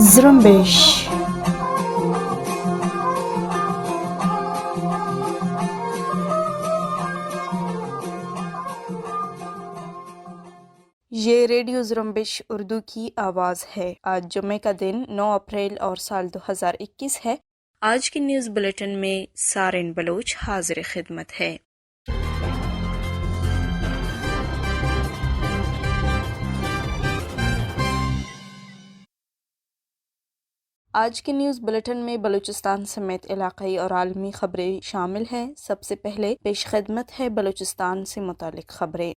زرمبش. یہ ریڈیو زرمبش اردو کی آواز ہے۔ آج جمعے کا دن 9 اپریل اور سال 2021 ہے۔ آج کی نیوز بلیٹن میں سارن بلوچ حاضر خدمت ہے۔ آج کی نیوز بلیٹن میں بلوچستان سمیت علاقائی اور عالمی خبریں شامل ہیں۔ سب سے پہلے پیش خدمت ہے بلوچستان سے متعلق خبریں۔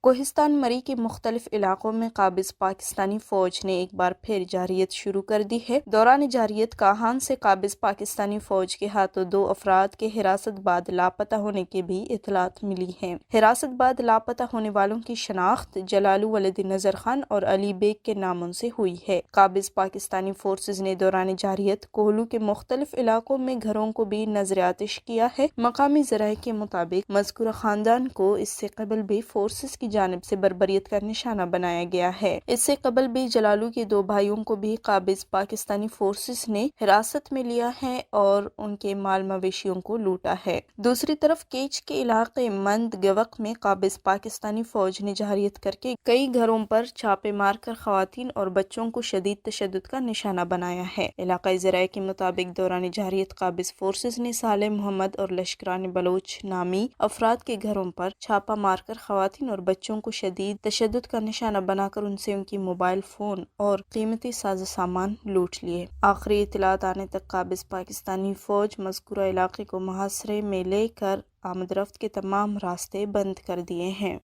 کوہستان مری کے مختلف علاقوں میں قابض پاکستانی فوج نے ایک بار پھر جارحیت شروع کر دی ہے۔ دوران جارحیت کاہان سے قابض پاکستانی فوج کے ہاتھوں 2 افراد کے حراست بعد لاپتہ ہونے کی بھی اطلاعات ملی ہیں۔ حراست بعد لاپتہ ہونے والوں کی شناخت جلالو ولد نظر خان اور علی بیگ کے ناموں سے ہوئی ہے۔ قابض پاکستانی فورسز نے دوران جارحیت کوہلو کے مختلف علاقوں میں گھروں کو بھی نظر آتش کیا ہے۔ مقامی ذرائع کے مطابق مذکورہ خاندان کو اس سے قبل بھی فورسز کی جانب سے بربریت کا نشانہ بنایا گیا ہے۔ اس سے قبل بھی جلالو کے 2 بھائیوں کو بھی قابض پاکستانی فورسز نے حراست میں لیا ہے اور ان کے مال مویشیوں کو لوٹا ہے۔ دوسری طرف کیچ کے علاقے مند گوک میں قابض پاکستانی فوج نے جارحیت کر کے کئی گھروں پر چھاپے مار کر خواتین اور بچوں کو شدید تشدد کا نشانہ بنایا ہے۔ علاقائی ذرائع کے مطابق دوران جارحیت قابض فورسز نے صالح محمد اور لشکران بلوچ نامی افراد کے گھروں پر چھاپا مار کر خواتین اور بچوں کو شدید تشدد کا نشانہ بنا کر ان سے ان کی موبائل فون اور قیمتی ساز و سامان لوٹ لیے۔ آخری اطلاعات آنے تک قابض پاکستانی فوج مذکورہ علاقے کو محاصرے میں لے کر آمد رفت کے تمام راستے بند کر دیے ہیں۔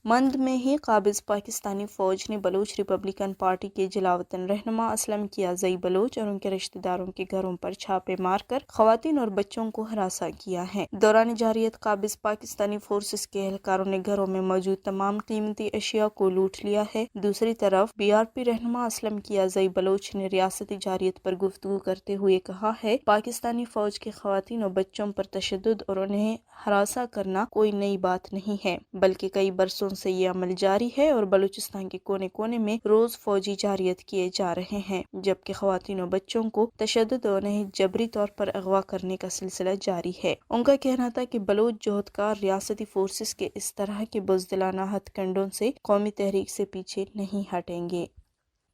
مند میں ہی قابض پاکستانی فوج نے بلوچ ریپبلکن پارٹی کے جلاوطن رہنما اسلم کیازئی بلوچ اور ان کے رشتہ داروں کے گھروں پر چھاپے مار کر خواتین اور بچوں کو ہراساں کیا ہے۔ دوران جارحیت قابض پاکستانی فورسز کے اہلکاروں نے گھروں میں موجود تمام قیمتی اشیاء کو لوٹ لیا ہے۔ دوسری طرف BRP رہنما اسلم کیازئی بلوچ نے ریاستی جارحیت پر گفتگو کرتے ہوئے کہا ہے، پاکستانی فوج کے خواتین اور بچوں پر تشدد اور انہیں ہراساں کرنا کوئی نئی بات نہیں ہے، بلکہ کئی برسوں سے یہ عمل جاری ہے اور بلوچستان کے کونے کونے میں روز فوجی جارحیت کیے جا رہے ہیں، جبکہ خواتین اور بچوں کو تشدد اور انہیں جبری طور پر اغوا کرنے کا سلسلہ جاری ہے۔ ان کا کہنا تھا کہ بلوچ جوہدکار ریاستی فورسز کے اس طرح کے بزدلانہ ہتھ کنڈوں سے قومی تحریک سے پیچھے نہیں ہٹیں گے۔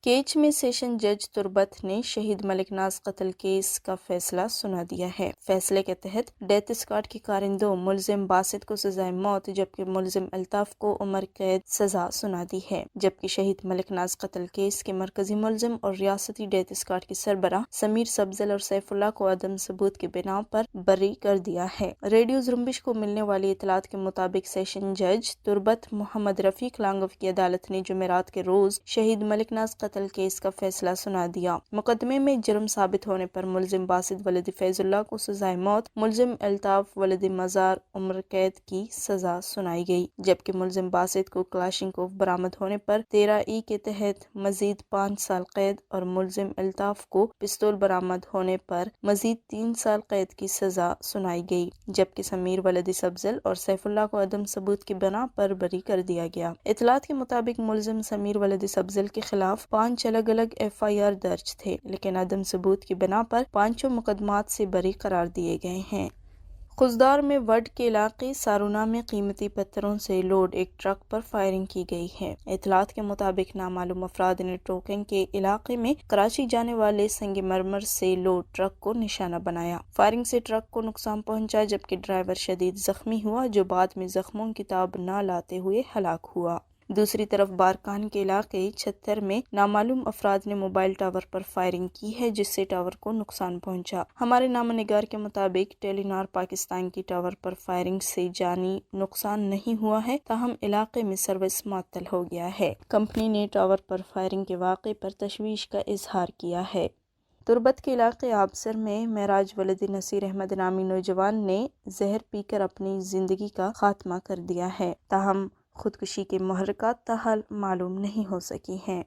کیچ میں سیشن جج تربت نے شہید ملک ناز قتل کیس کا فیصلہ سنا دیا ہے۔ فیصلے کے تحت ڈیتھ اسکواڈ کے کارندوں ملزم باسط کو سزائے موت جبکہ ملزم الطاف کو عمر قید سزا سنا دی ہے، جبکہ شہید ملک ناز قتل کیس کے مرکزی ملزم اور ریاستی ڈیتھ اسکواڈ کے سربراہ سمیر سبزل اور سیف اللہ کو عدم ثبوت کی بنا پر بری کر دیا ہے۔ ریڈیو زرمبش کو ملنے والی اطلاعات کے مطابق سیشن جج تربت محمد رفیق لانگو کی عدالت نے جمعرات کے روز شہید ملک ناز قتل کیس کا فیصلہ سنا دیا۔ مقدمے میں جرم ثابت ہونے پر ملزم باسط ولد فیض اللہ کو سزائے موت، ملزم الطاف ولد مزار عمر قید کی سزا سنائی گئی، جبکہ ملزم باسط کو کلاشنکوف برآمد ہونے پر 13E کے تحت مزید 5 سال قید اور ملزم الطاف کو پستول برآمد ہونے پر مزید 3 سال قید کی سزا سنائی گئی، جبکہ سمیر ولد سبزل اور سیف اللہ کو عدم ثبوت کی بنا پر بری کر دیا گیا۔ اطلاعات کے مطابق ملزم سمیر ولد سبزل کے خلاف 5 الگ الگ FIR درج تھے، لیکن عدم ثبوت کی بنا پر 5 مقدمات سے بری قرار دیے گئے ہیں۔ خضدار میں وڈ کے علاقے سارونا میں قیمتی پتھروں سے لوڈ ایک ٹرک پر فائرنگ کی گئی ہے۔ اطلاعات کے مطابق نامعلوم افراد نے ٹوکنگ کے علاقے میں کراچی جانے والے سنگ مرمر سے لوڈ ٹرک کو نشانہ بنایا۔ فائرنگ سے ٹرک کو نقصان پہنچا جبکہ ڈرائیور شدید زخمی ہوا، جو بعد میں زخموں کی تاب نہ لاتے ہوئے ہلاک ہوا۔ دوسری طرف بارکان کے علاقے چھتر میں نامعلوم افراد نے موبائل ٹاور پر فائرنگ کی ہے، جس سے ٹاور کو نقصان پہنچا۔ ہمارے نامہ نگار کے مطابق ٹیلی نار پاکستان کی ٹاور پر فائرنگ سے جانی نقصان نہیں ہوا ہے، تاہم علاقے میں سروس معطل ہو گیا ہے۔ کمپنی نے ٹاور پر فائرنگ کے واقعے پر تشویش کا اظہار کیا ہے۔ تربت کے علاقے آبسر میں معراج ولد نصیر احمد نامی نوجوان نے زہر پی کر اپنی زندگی کا خاتمہ کر دیا ہے، تاہم خودکشی کے محرکات تاحال معلوم نہیں ہو سکی ہیں۔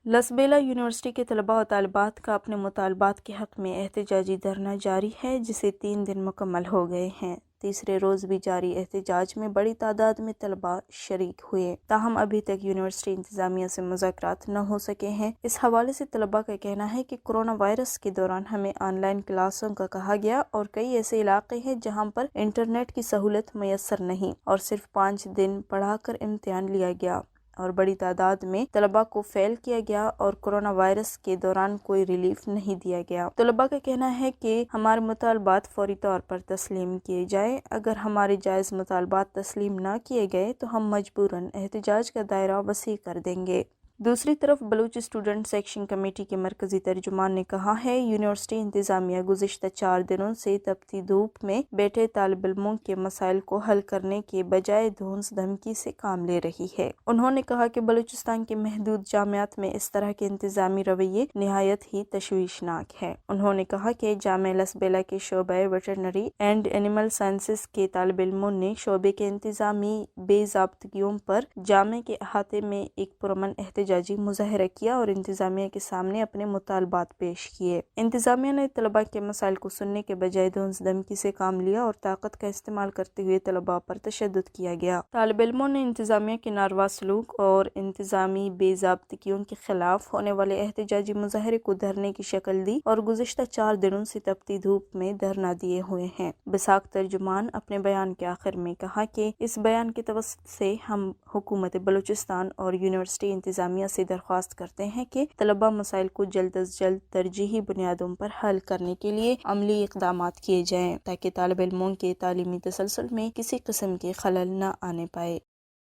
لسبیلا یونیورسٹی کے طلباء و طالبات کا اپنے مطالبات کے حق میں احتجاجی دھرنا جاری ہے، جسے 3 دن مکمل ہو گئے ہیں۔ تیسرے روز بھی جاری احتجاج میں بڑی تعداد میں طلباء شریک ہوئے، تاہم ابھی تک یونیورسٹی انتظامیہ سے مذاکرات نہ ہو سکے ہیں۔ اس حوالے سے طلباء کا کہنا ہے کہ کورونا وائرس کے دوران ہمیں آن لائن کلاسوں کا کہا گیا اور کئی ایسے علاقے ہیں جہاں پر انٹرنیٹ کی سہولت میسر نہیں اور صرف 5 دن پڑھا کر امتحان لیا گیا اور بڑی تعداد میں طلباء کو فیل کیا گیا اور کورونا وائرس کے دوران کوئی ریلیف نہیں دیا گیا۔ طلباء کا کہنا ہے کہ ہمارے مطالبات فوری طور پر تسلیم کیے جائیں۔ اگر ہمارے جائز مطالبات تسلیم نہ کیے گئے تو ہم مجبوراً احتجاج کا دائرہ وسیع کر دیں گے۔ دوسری طرف بلوچ اسٹوڈنٹ سیکشن کمیٹی کے مرکزی ترجمان نے کہا ہے، یونیورسٹی انتظامیہ گزشتہ 4 دنوں سے تپتی دھوپ میں بیٹھے طالب علموں کے مسائل کو حل کرنے کے بجائے دھونس دھمکی سے کام لے رہی ہے۔ انہوں نے کہا کہ بلوچستان کے محدود جامعات میں اس طرح کے انتظامی رویے نہایت ہی تشویشناک ہے۔ انہوں نے کہا کہ جامعہ لسبیلا کے شعبہ ویٹرنری اینڈ اینیمل سائنسز کے طالب علموں نے شعبے کے انتظامی بے ضابطگیوں پر جامعہ کے احاطے میں ایک پرامن احتجاجی مظاہرہ کیا اور انتظامیہ کے سامنے اپنے مطالبات پیش کیے۔ انتظامیہ نے طلباء کے مسائل کو سننے کے بجائے دھونس دھمکی سے کام لیا اور طاقت کا استعمال کرتے ہوئے طلباء پر تشدد کیا گیا۔ طالب علموں نے انتظامیہ کے ناروا سلوک اور انتظامی بے ضابطگیوں کے خلاف ہونے والے احتجاجی مظاہرے کو دھرنے کی شکل دی اور گزشتہ 4 دنوں سے تپتی دھوپ میں دھرنا دیے ہوئے ہیں۔ بساق ترجمان اپنے بیان کے آخر میں کہا کہ اس بیان کے توسط سے ہم حکومت بلوچستان اور یونیورسٹی انتظامیہ سے درخواست کرتے ہیں کہ طلباء مسائل کو جلد از جلد ترجیحی بنیادوں پر حل کرنے کے لیے عملی اقدامات کیے جائیں تاکہ طالب علموں کے تعلیمی تسلسل میں کسی قسم کی خلل نہ آنے پائے۔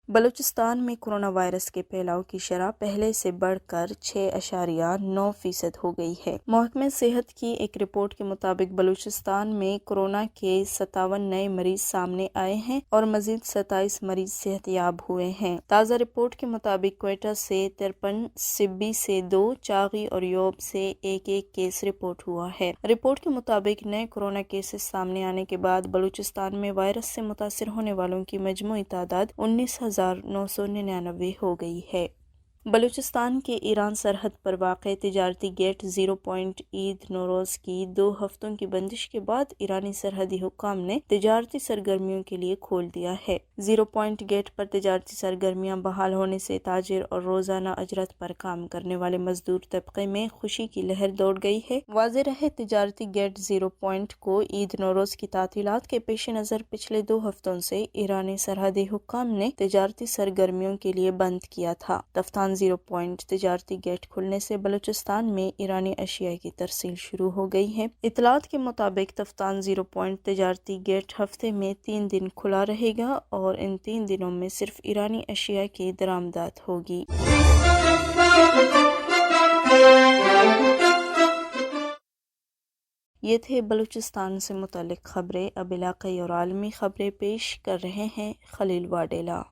بلوچستان میں کورونا وائرس کے پھیلاؤ کی شرح پہلے سے بڑھ کر 6.9% ہو گئی ہے۔ محکمہ صحت کی ایک رپورٹ کے مطابق بلوچستان میں کورونا کے 57 نئے مریض سامنے آئے ہیں اور مزید 27 مریض صحت یاب ہوئے ہیں۔ تازہ رپورٹ کے مطابق کوئٹہ سے 53، سبی سے 2، چاغی اور یوب سے ایک کیس رپورٹ ہوا ہے۔ رپورٹ کے مطابق نئے کورونا کیسز سامنے آنے کے بعد بلوچستان میں وائرس سے متاثر ہونے والوں کی مجموعی تعداد 19,999 ہو گئی ہے۔ بلوچستان کے ایران سرحد پر واقع تجارتی گیٹ 0 پوائنٹ عید نوروز کی 2 ہفتوں کی بندش کے بعد ایرانی سرحدی حکام نے تجارتی سرگرمیوں کے لیے کھول دیا ہے۔ 0 پوائنٹ گیٹ پر تجارتی سرگرمیاں بحال ہونے سے تاجر اور روزانہ اجرت پر کام کرنے والے مزدور طبقے میں خوشی کی لہر دوڑ گئی ہے۔ واضح رہے تجارتی گیٹ 0 پوائنٹ کو عید نوروز کی تعطیلات کے پیش نظر پچھلے 2 ہفتوں سے ایرانی سرحدی حکام نے تجارتی سرگرمیوں کے لیے بند کیا تھا۔ تفتان 0 پوائنٹ تجارتی گیٹ کھلنے سے بلوچستان میں ایرانی اشیاء کی ترسیل شروع ہو گئی ہے۔ اطلاعات کے مطابق تفتان 0 پوائنٹ تجارتی گیٹ ہفتے میں 3 دن کھلا رہے گا اور ان 3 دنوں میں صرف ایرانی اشیاء کی درآمدات ہوگی۔ یہ تھے بلوچستان سے متعلق خبریں۔ اب علاقائی اور عالمی خبریں پیش کر رہے ہیں خلیل واڈیلا۔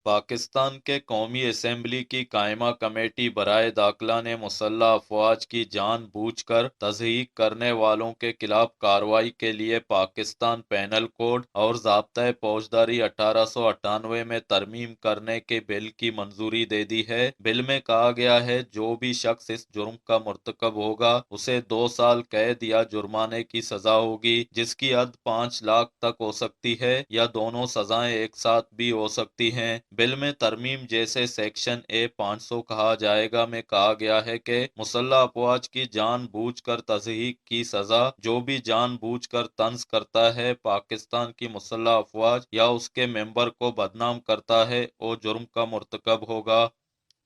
پاکستان کے قومی اسمبلی کی قائمہ کمیٹی برائے داخلہ نے مسلح افواج کی جان بوجھ کر تضحیک کرنے والوں کے خلاف کارروائی کے لیے پاکستان پینل کوڈ اور ضابطۂ فوجداری 1898 میں ترمیم کرنے کے بل کی منظوری دے دی ہے۔ بل میں کہا گیا ہے جو بھی شخص اس جرم کا مرتکب ہوگا اسے 2 سال قید یا جرمانے کی سزا ہوگی، جس کی حد 5 لاکھ تک ہو سکتی ہے یا دونوں سزائیں ایک ساتھ بھی ہو سکتی ہیں۔ بل میں ترمیم جیسے سیکشن A500 کہا جائے گا میں کہا گیا ہے کہ مسلح افواج کی جان بوجھ کر تضحیک کی سزا جو بھی جان بوجھ کر طنز کرتا ہے، پاکستان کی مسلح افواج یا اس کے ممبر کو بدنام کرتا ہے، وہ جرم کا مرتکب ہوگا۔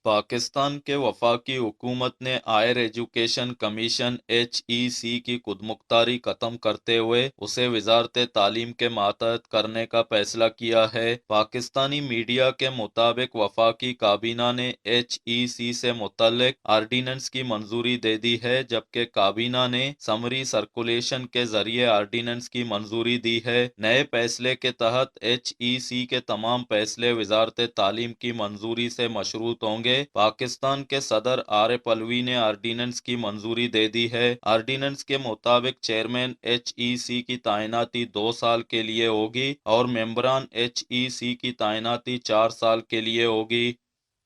پاکستان کے وفاقی حکومت نے ہائر ایجوکیشن کمیشن HEC کی خود مختاری ختم کرتے ہوئے اسے وزارت تعلیم کے ماتحت کرنے کا فیصلہ کیا ہے۔ پاکستانی میڈیا کے مطابق وفاقی کابینہ نے HEC سے متعلق آرڈیننس کی منظوری دے دی ہے، جبکہ کابینہ نے سمری سرکولیشن کے ذریعے آرڈیننس کی منظوری دی ہے۔ نئے فیصلے کے تحت HEC کے تمام فیصلے وزارت تعلیم کی منظوری سے مشروط ہوں گے۔ کہ پاکستان کے صدر عارف الوی نے آرڈیننس کی منظوری دے دی ہے۔ آرڈیننس کے مطابق چیئرمین HEC کی تعیناتی 2 سال کے لیے ہوگی اور ممبران HEC کی تعیناتی 4 سال کے لیے ہوگی۔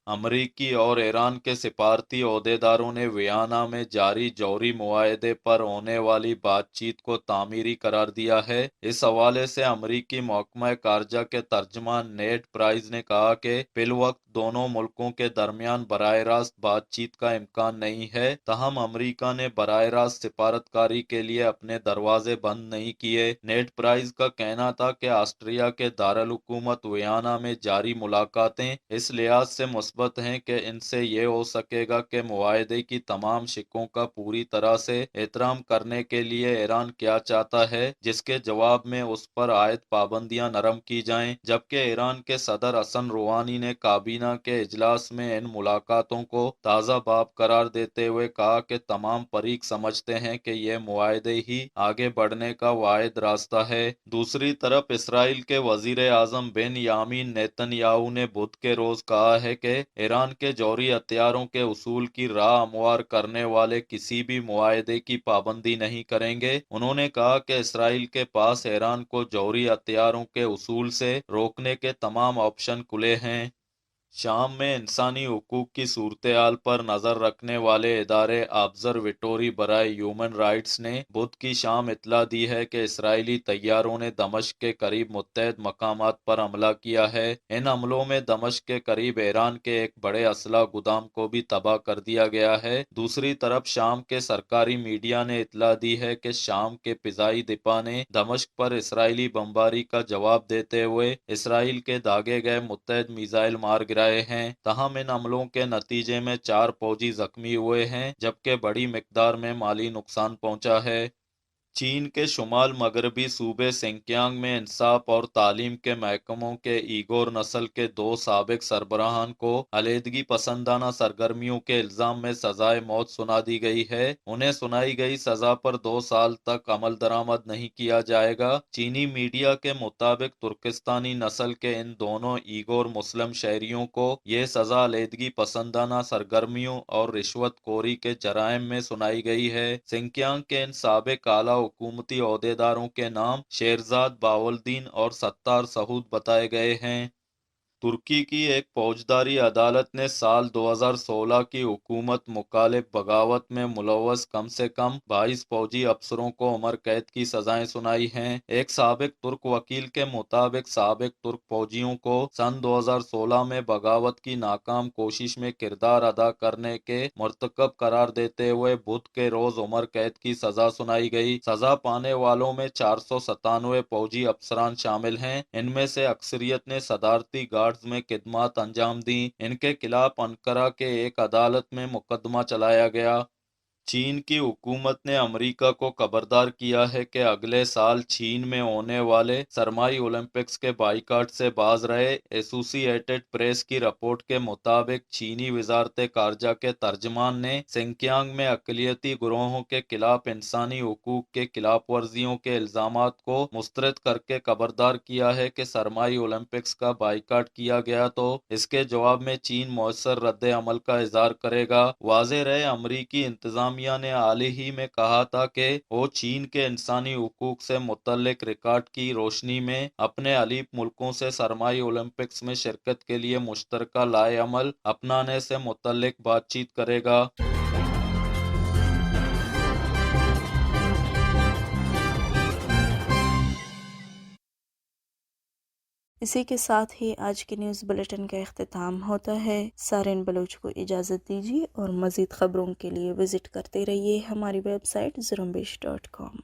امریکی اور ایران کے سفارتی عہدیداروں نے ویانا میں جاری جوہری معاہدے پر ہونے والی بات چیت کو تعمیری قرار دیا ہے۔ اس حوالے سے امریکی محکمہ خارجہ کے ترجمان نیڈ پرائز نے کہا کہ فی الوقت دونوں ملکوں کے درمیان براہ راست بات چیت کا امکان نہیں ہے، تاہم امریکہ نے براہ راست سفارتکاری کے لیے اپنے دروازے بند نہیں کیے۔ نیڈ پرائز کا کہنا تھا کہ آسٹریا کے دارالحکومت ویانا میں جاری ملاقاتیں اس لحاظ سے مثبت ہیں کہ ان سے یہ ہو سکے گا کہ معاہدے کی تمام شقوں کا پوری طرح سے احترام کرنے کے لیے ایران کیا چاہتا ہے، جس کے جواب میں اس پر عائد پابندیاں نرم کی جائیں، جبکہ ایران کے صدر حسن روحانی نے کابینہ کے اجلاس میں ان ملاقاتوں کو تازہ باب قرار دیتے ہوئے کہا کہ تمام فریق سمجھتے ہیں کہ یہ معاہدے ہی آگے بڑھنے کا واحد راستہ ہے۔ دوسری طرف اسرائیل کے وزیر اعظم بن یامین نیتن یاہو نے بدھ کے روز کہا ہے کہ ایران کے جوہری ہتھیاروں کے حصول کی راہ ہموار کرنے والے کسی بھی معاہدے کی پابندی نہیں کریں گے۔ انہوں نے کہا کہ اسرائیل کے پاس ایران کو جوہری ہتھیاروں کے حصول سے روکنے کے تمام آپشن کھلے ہیں۔ شام میں انسانی حقوق کی صورتحال پر نظر رکھنے والے ادارے آبزرویٹوری برائے ہیومن رائٹس نے بدھ کی شام اطلاع دی ہے کہ اسرائیلی طیاروں نے دمشق کے قریب متحد مقامات پر حملہ کیا ہے۔ ان حملوں میں دمشق کے قریب ایران کے ایک بڑے اسلحہ گودام کو بھی تباہ کر دیا گیا ہے۔ دوسری طرف شام کے سرکاری میڈیا نے اطلاع دی ہے کہ شام کے فضائی دفاع نے دمشق پر اسرائیلی بمباری کا جواب دیتے ہوئے اسرائیل کے داغے گئے متحد میزائل مار گرائے ہیں۔ تاہم ان حملوں کے نتیجے میں 4 فوجی زخمی ہوئے ہیں، جبکہ بڑی مقدار میں مالی نقصان پہنچا ہے۔ چین کے شمال مغربی صوبے سنکیانگ میں انصاف اور تعلیم کے محکموں کے ایغور نسل کے 2 سابق سربراہان کو علیحدگی پسندانہ سرگرمیوں کے الزام میں سزائے موت سنا دی گئی ہے۔ انہیں سنائی گئی سزا پر 2 سال تک عمل درآمد نہیں کیا جائے گا۔ چینی میڈیا کے مطابق ترکستانی نسل کے ان دونوں ایغور مسلم شہریوں کو یہ سزا علیحدگی پسندانہ سرگرمیوں اور رشوت خوری کے جرائم میں سنائی گئی ہے۔ سنکیانگ کے ان سابق اعلیٰ حکومتی عہدیداروں کے نام شیرزاد باولدین اور ستار سعود بتائے گئے ہیں۔ ترکی کی ایک فوجداری عدالت نے سال 2016 کی حکومت مخالف بغاوت میں ملوث کم سے کم 22 فوجی افسروں کو عمر قید کی سزائیں سنائی ہیں۔ ایک سابق ترک وکیل کے مطابق سابق ترک فوجیوں کو سن 2016 میں بغاوت کی ناکام کوشش میں کردار ادا کرنے کے مرتکب قرار دیتے ہوئے بدھ کے روز عمر قید کی سزا سنائی گئی۔ سزا پانے والوں میں 497 فوجی افسران شامل ہیں۔ ان میں سے اکثریت نے صدارتی گارڈز میں خدمات انجام دیں۔ ان کے خلاف انقرہ کے ایک عدالت میں مقدمہ چلایا گیا۔ چین کی حکومت نے امریکہ کو خبردار کیا ہے کہ اگلے سال چین میں ہونے والے سرمائی اولمپکس کے بائیکاٹ سے باز رہے۔ ایسوسی ایٹڈ پریس کی رپورٹ کے مطابق چینی وزارت خارجہ کے ترجمان نے سنکیانگ میں اقلیتی گروہوں کے خلاف انسانی حقوق کے خلاف ورزیوں کے الزامات کو مسترد کر کے خبردار کیا ہے کہ سرمائی اولمپکس کا بائیکاٹ کیا گیا تو اس کے جواب میں چین مؤثر رد عمل کا اظہار کرے گا۔ واضح رہے، امریکی انتظامیہ نے حال ہی میں کہا تھا کہ وہ چین کے انسانی حقوق سے متعلق ریکارڈ کی روشنی میں اپنے حلیف ملکوں سے سرمائی اولمپکس میں شرکت کے لیے مشترکہ لائحہ عمل اپنانے سے متعلق بات چیت کرے گا۔ اسی کے ساتھ ہی آج کی نیوز بلیٹن کا اختتام ہوتا ہے۔ سارین بلوچ کو اجازت دیجیے اور مزید خبروں کے لیے وزٹ کرتے رہیے ہماری ویب سائٹ زرمبیش.com۔